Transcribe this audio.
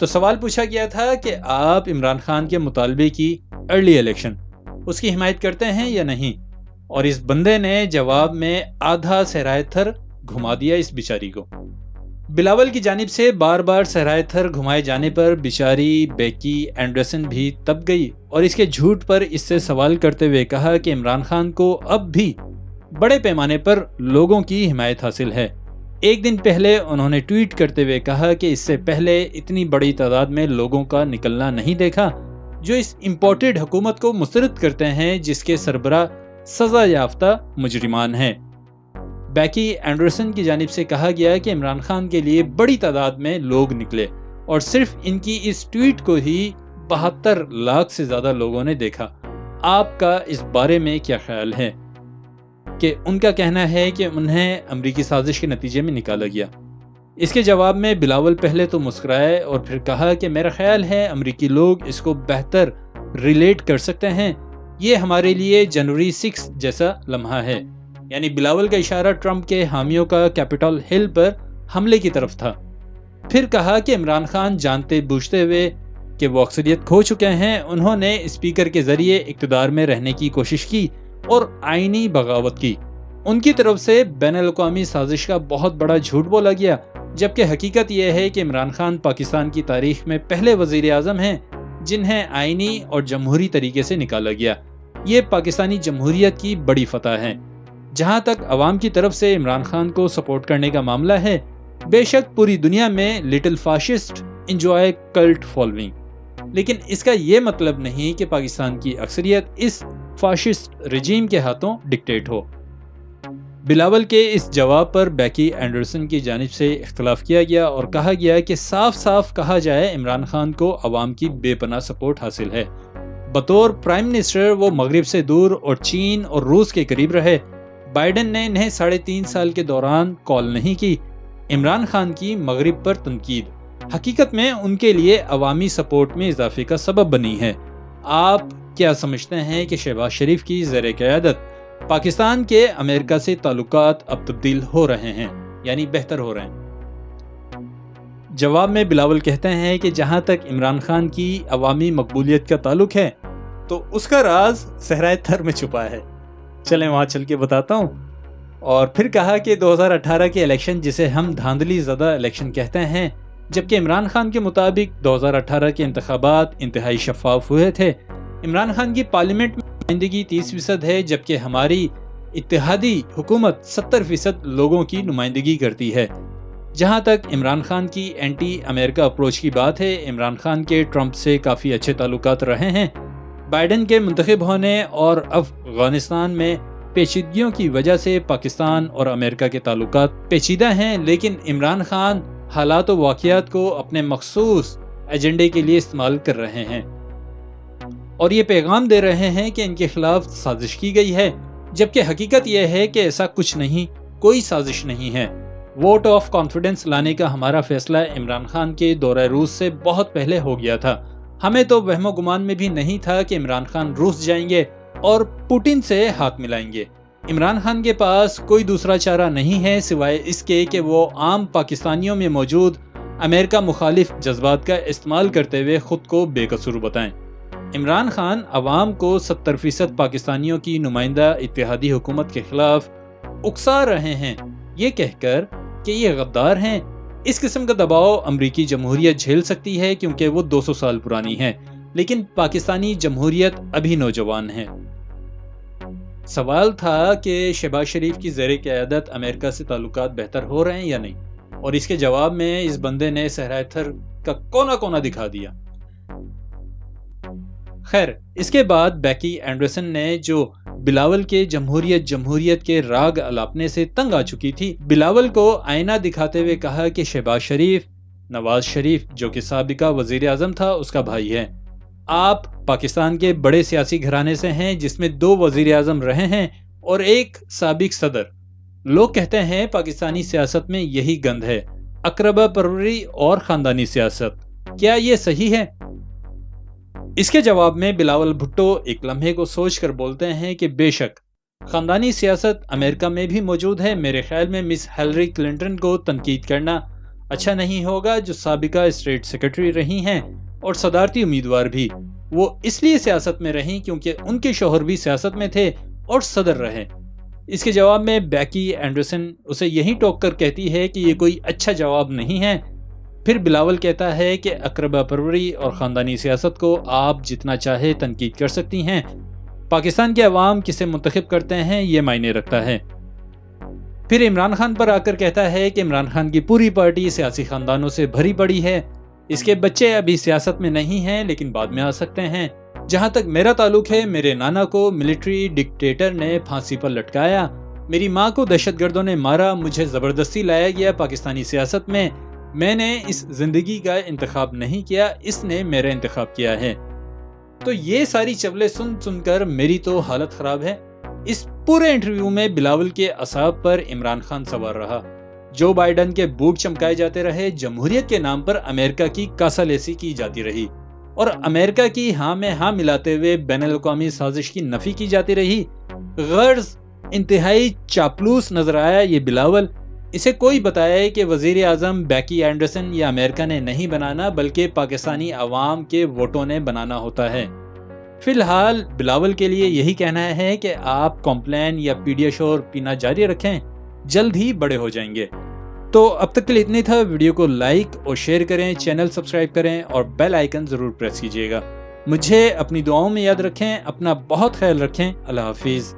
تو سوال پوچھا گیا تھا کہ آپ عمران خان کے مطالبے کی ارلی الیکشن اس کی حمایت کرتے ہیں یا نہیں، اور اس بندے نے جواب میں آدھا صحرائے تھر گھما دیا اس بیچاری کو۔ بلاول کی جانب سے بار بار صحرائے تھر گھمائے جانے پر بیچاری بیکی اینڈرسن بھی تپ گئی اور اس کے جھوٹ پر اس سے سوال کرتے ہوئے کہا کہ عمران خان کو اب بھی بڑے پیمانے پر لوگوں کی حمایت حاصل ہے۔ ایک دن پہلے انہوں نے ٹویٹ کرتے ہوئے کہا کہ اس سے پہلے اتنی بڑی تعداد میں لوگوں کا نکلنا نہیں دیکھا جو اس امپورٹڈ حکومت کو مسترد کرتے ہیں جس کے سربراہ سزا یافتہ مجرمان ہیں۔ بیکی اینڈرسن کی جانب سے کہا گیا کہ عمران خان کے لیے بڑی تعداد میں لوگ نکلے اور صرف ان کی اس ٹویٹ کو ہی 72 لاکھ سے زیادہ لوگوں نے دیکھا۔ آپ کا اس بارے میں کیا خیال ہے؟ کہ ان کا کہنا ہے کہ انہیں امریکی سازش کے نتیجے میں نکالا گیا۔ اس کے جواب میں بلاول پہلے تو مسکرائے اور پھر کہا کہ میرا خیال ہے امریکی لوگ اس کو بہتر ریلیٹ کر سکتے ہیں، یہ ہمارے لیے جنوری 6 جیسا لمحہ ہے۔ یعنی بلاول کا اشارہ ٹرمپ کے حامیوں کا کیپٹل ہل پر حملے کی طرف تھا۔ پھر کہا کہ عمران خان جانتے بوجھتے ہوئے کہ وہ اکثریت کھو چکے ہیں، انہوں نے اسپیکر کے ذریعے اقتدار میں رہنے کی کوشش کی اور آئینی بغاوت کی۔ ان کی طرف سے بین الاقوامی سازش کا بہت بڑا جھوٹ بولا گیا، جبکہ حقیقت یہ ہے کہ عمران خان پاکستان کی تاریخ میں پہلے وزیر اعظم ہیں جنہیں آئینی اور جمہوری طریقے سے نکالا گیا۔ یہ پاکستانی جمہوریت کی بڑی فتح ہے۔ جہاں تک عوام کی طرف سے عمران خان کو سپورٹ کرنے کا معاملہ ہے، بے شک پوری دنیا میں little fascist enjoy cult following, لیکن اس کا یہ مطلب نہیں کہ پاکستان کی اکثریت اس فاشسٹ رجیم کے ہاتھوں ڈکٹیٹ ہو۔ بلاول کے اس جواب پر بیکی اینڈرسن کی جانب سے اختلاف کیا گیا اور کہا گیا کہ صاف صاف کہا جائے عمران خان کو عوام کی بے پناہ سپورٹ حاصل ہے۔ بطور پرائم منسٹر وہ مغرب سے دور اور چین اور روس کے قریب رہے۔ بائیڈن نے انہیں 3.5 سال کے دوران کال نہیں کی۔ عمران خان کی مغرب پر تنقید حقیقت میں ان کے لیے عوامی سپورٹ میں اضافے کا سبب بنی ہے۔ آپ کیا سمجھتے ہیں کہ شہباز شریف کی زیر قیادت پاکستان کے امریکہ سے تعلقات اب تبدیل ہو رہے ہیں، یعنی بہتر ہو رہے ہیں؟ جواب میں بلاول کہتے ہیں کہ جہاں تک عمران خان کی عوامی مقبولیت کا تعلق ہے تو اس کا راز صحرائے تھر میں چھپا ہے۔ چلیں وہاں چل کے بتاتا ہوں۔ اور پھر کہا کہ 2018 کے الیکشن جسے ہم دھاندلی زدہ الیکشن کہتے ہیں، جبکہ عمران خان کے مطابق 2018 کے انتخابات انتہائی شفاف ہوئے تھے۔ عمران خان کی پارلیمنٹ میں نمائندگی 30% ہے، جبکہ ہماری اتحادی حکومت 70% لوگوں کی نمائندگی کرتی ہے۔ جہاں تک عمران خان کی اینٹی امریکہ اپروچ کی بات ہے، عمران خان کے ٹرمپ سے کافی اچھے تعلقات رہے ہیں۔ بائیڈن کے منتخب ہونے اور افغانستان میں پیچیدگیوں کی وجہ سے پاکستان اور امریکہ کے تعلقات پیچیدہ ہیں، لیکن عمران خان حالات و واقعات کو اپنے مخصوص ایجنڈے کے لیے استعمال کر رہے ہیں اور یہ پیغام دے رہے ہیں کہ ان کے خلاف سازش کی گئی ہے، جبکہ حقیقت یہ ہے کہ ایسا کچھ نہیں، کوئی سازش نہیں ہے۔ ووٹ آف کانفیڈنس لانے کا ہمارا فیصلہ عمران خان کے دورہ روس سے بہت پہلے ہو گیا تھا۔ ہمیں تو وہم و گمان میں بھی نہیں تھا کہ عمران خان روس جائیں گے اور پوٹن سے ہاتھ ملائیں گے۔ عمران خان کے پاس کوئی دوسرا چارہ نہیں ہے سوائے اس کے کہ وہ عام پاکستانیوں میں موجود امریکہ مخالف جذبات کا استعمال کرتے ہوئے خود کو بے قصور بتائیں۔ عمران خان عوام کو 70% پاکستانیوں کی نمائندہ اتحادی حکومت کے خلاف اکسا رہے ہیں، یہ کہہ کر کہ یہ غدار ہیں۔ اس قسم کا دباؤ امریکی جمہوریت جھیل سکتی ہے کیونکہ وہ 200 سال پرانی ہے، لیکن پاکستانی جمہوریت ابھی نوجوان ہے۔ سوال تھا کہ شہباز شریف کی زیر قیادت امریکہ سے تعلقات بہتر ہو رہے ہیں یا نہیں، اور اس کے جواب میں اس بندے نے صحرائے تھر کا کونا کونا دکھا دیا۔ خیر، اس کے بعد بیکی اینڈرسن نے جو بلاول کے جمہوریت کے راگ الاپنے سے تنگ آ چکی تھی، بلاول کو آئینہ دکھاتے ہوئے کہا کہ شہباز شریف نواز شریف جو کہ سابقہ وزیر اعظم تھا اس کا بھائی ہے۔ آپ پاکستان کے بڑے سیاسی گھرانے سے ہیں جس میں 2 وزیر اعظم رہے ہیں اور ایک سابق صدر۔ لوگ کہتے ہیں پاکستانی سیاست میں یہی گند ہے، اقربا پروری اور خاندانی سیاست۔ کیا یہ صحیح ہے؟ اس کے جواب میں بلاول بھٹو ایک لمحے کو سوچ کر بولتے ہیں کہ بے شک خاندانی سیاست امریکہ میں بھی موجود ہے۔ میرے خیال میں مس ہیلری کلنٹن کو تنقید کرنا اچھا نہیں ہوگا جو سابقہ اسٹیٹ سیکرٹری رہی ہیں اور صدارتی امیدوار بھی، وہ اس لیے سیاست میں رہیں کیونکہ ان کے شوہر بھی سیاست میں تھے اور صدر رہے۔ اس کے جواب میں بیکی اینڈرسن اسے یہی ٹوک کر کہتی ہے کہ یہ کوئی اچھا جواب نہیں ہے۔ پھر بلاول کہتا ہے کہ اقربا پروری اور خاندانی سیاست کو آپ جتنا چاہے تنقید کر سکتی ہیں، پاکستان کے عوام کسے منتخب کرتے ہیں یہ معنی رکھتا ہے۔ پھر عمران خان پر آ کر کہتا ہے کہ عمران خان کی پوری پارٹی سیاسی خاندانوں سے بھری پڑی ہے، اس کے بچے ابھی سیاست میں نہیں ہیں لیکن بعد میں آ سکتے ہیں۔ جہاں تک میرا تعلق ہے، میرے نانا کو ملٹری ڈکٹیٹر نے پھانسی پر لٹکایا، میری ماں کو دہشت گردوں نے مارا، مجھے زبردستی لایا گیا پاکستانی سیاست میں نے اس زندگی کا انتخاب نہیں کیا، اس نے میرا انتخاب کیا ہے۔ تو یہ ساری چولیں سن کر میری تو حالت خراب ہے۔ اس پورے انٹرویو میں بلاول کے اعصاب پر عمران خان سوار رہا، جو بائیڈن کے بوٹ چمکائے جاتے رہے، جمہوریت کے نام پر امریکہ کی کاسالیسی کی جاتی رہی اور امریکہ کی ہاں میں ہاں ملاتے ہوئے بین الاقوامی سازش کی نفی کی جاتی رہی۔ غرض انتہائی چاپلوس نظر آیا یہ بلاول۔ اسے کوئی بتائے کہ وزیر اعظم بیکی اینڈرسن یا امریکہ نے نہیں بنانا بلکہ پاکستانی عوام کے ووٹوں نے بنانا ہوتا ہے۔ فی الحال بلاول کے لیے یہی کہنا ہے کہ آپ کمپلین یا پیڈیاشور پینا جاری رکھیں، جلد ہی بڑے ہو جائیں گے۔ تو اب تک کے لیے اتنی تھا۔ ویڈیو کو لائک اور شیئر کریں، چینل سبسکرائب کریں اور بیل آئیکن ضرور پریس کیجیے گا۔ مجھے اپنی دعاؤں میں یاد رکھیں، اپنا بہت خیال رکھیں۔ اللہ حافظ۔